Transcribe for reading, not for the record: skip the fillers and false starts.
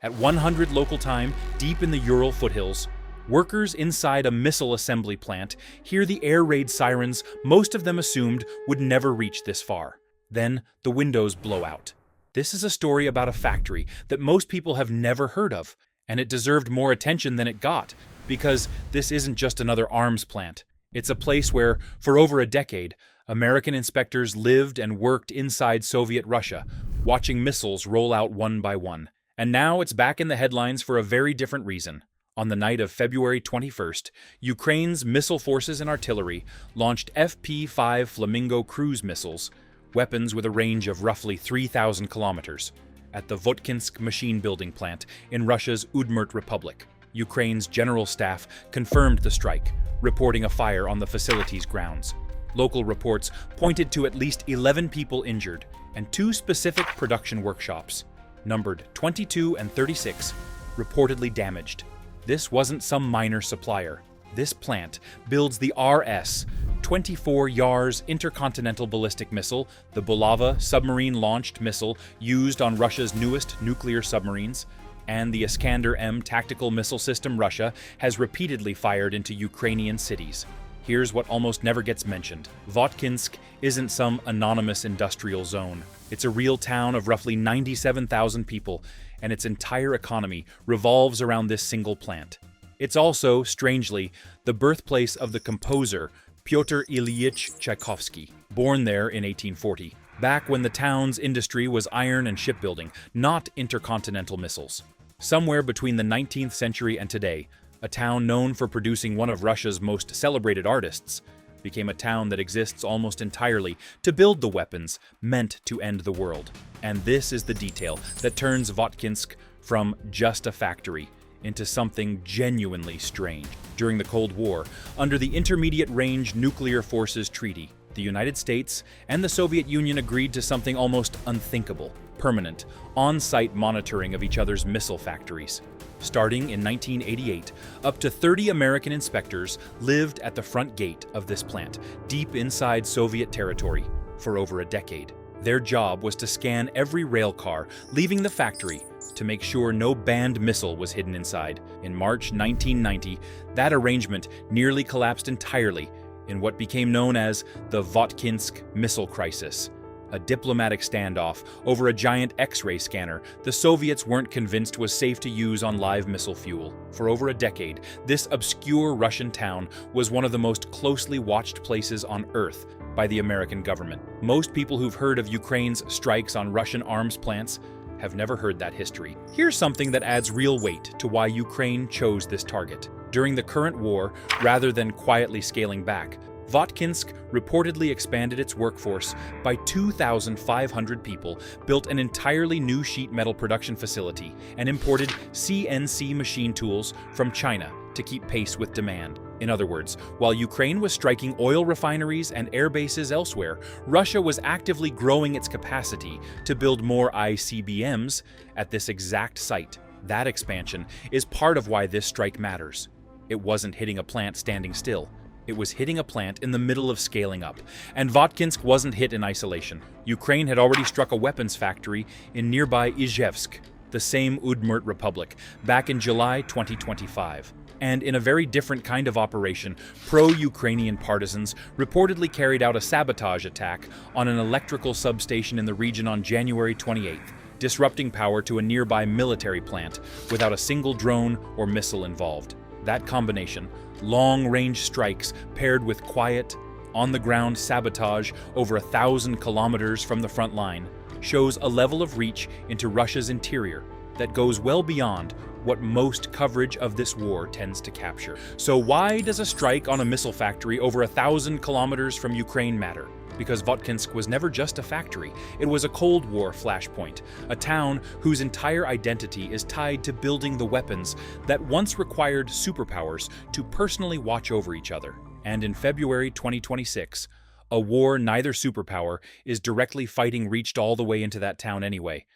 At 100 local time, deep in the Ural foothills, workers inside a missile assembly plant hear the air raid sirens most of them assumed would never reach this far. Then, the windows blow out. This is a story about a factory that most people have never heard of, and it deserved more attention than it got, because this isn't just another arms plant. It's a place where, for over a decade, American inspectors lived and worked inside Soviet Russia, watching missiles roll out one by one. And now it's back in the headlines for a very different reason. On the night of February 21st, Ukraine's missile forces and artillery launched FP-5 Flamingo cruise missiles, weapons with a range of roughly 3,000 kilometers, at the Votkinsk Machine Building Plant in Russia's Udmurt Republic. Ukraine's general staff confirmed the strike, reporting a fire on the facility's grounds. Local reports pointed to at least 11 people injured, and two specific production workshops, numbered 22 and 36, reportedly damaged. This wasn't some minor supplier. This plant builds the RS-24 Yars intercontinental ballistic missile, the Bulava submarine-launched missile used on Russia's newest nuclear submarines, and the Iskander-M tactical missile system Russia has repeatedly fired into Ukrainian cities. Here's what almost never gets mentioned. Votkinsk isn't some anonymous industrial zone. It's a real town of roughly 97,000 people, and its entire economy revolves around this single plant. It's also, strangely, the birthplace of the composer Pyotr Ilyich Tchaikovsky, born there in 1840, back when the town's industry was iron and shipbuilding, not intercontinental missiles. Somewhere between the 19th century and today, a town known for producing one of Russia's most celebrated artists became a town that exists almost entirely to build the weapons meant to end the world. And this is the detail that turns Votkinsk from just a factory into something genuinely strange. During the Cold War, under the Intermediate Range Nuclear Forces Treaty, the United States and the Soviet Union agreed to something almost unthinkable: permanent, on-site monitoring of each other's missile factories. Starting in 1988, up to 30 American inspectors lived at the front gate of this plant, deep inside Soviet territory, for over a decade. Their job was to scan every railcar leaving the factory to make sure no banned missile was hidden inside. In March 1990, that arrangement nearly collapsed entirely in what became known as the Votkinsk Missile Crisis, a diplomatic standoff over a giant X-ray scanner the Soviets weren't convinced was safe to use on live missile fuel. For over a decade, this obscure Russian town was one of the most closely watched places on Earth by the American government. Most people who've heard of Ukraine's strikes on Russian arms plants have never heard that history. Here's something that adds real weight to why Ukraine chose this target. During the current war, rather than quietly scaling back, Votkinsk reportedly expanded its workforce by 2,500 people, built an entirely new sheet metal production facility, and imported CNC machine tools from China to keep pace with demand. In other words, while Ukraine was striking oil refineries and air bases elsewhere, Russia was actively growing its capacity to build more ICBMs at this exact site. That expansion is part of why this strike matters. It wasn't hitting a plant standing still. It was hitting a plant in the middle of scaling up, and Votkinsk wasn't hit in isolation. Ukraine had already struck a weapons factory in nearby Izhevsk, the same Udmurt Republic, back in July 2025. And in a very different kind of operation, pro-Ukrainian partisans reportedly carried out a sabotage attack on an electrical substation in the region on January 28th, disrupting power to a nearby military plant without a single drone or missile involved. That combination, long-range strikes paired with quiet, on-the-ground sabotage over 1,000 kilometers from the front line, shows a level of reach into Russia's interior that goes well beyond what most coverage of this war tends to capture. So why does a strike on a missile factory over 1,000 kilometers from Ukraine matter? Because Votkinsk was never just a factory. It was a Cold War flashpoint, a town whose entire identity is tied to building the weapons that once required superpowers to personally watch over each other. And in February 2026, a war neither superpower is directly fighting reached all the way into that town anyway.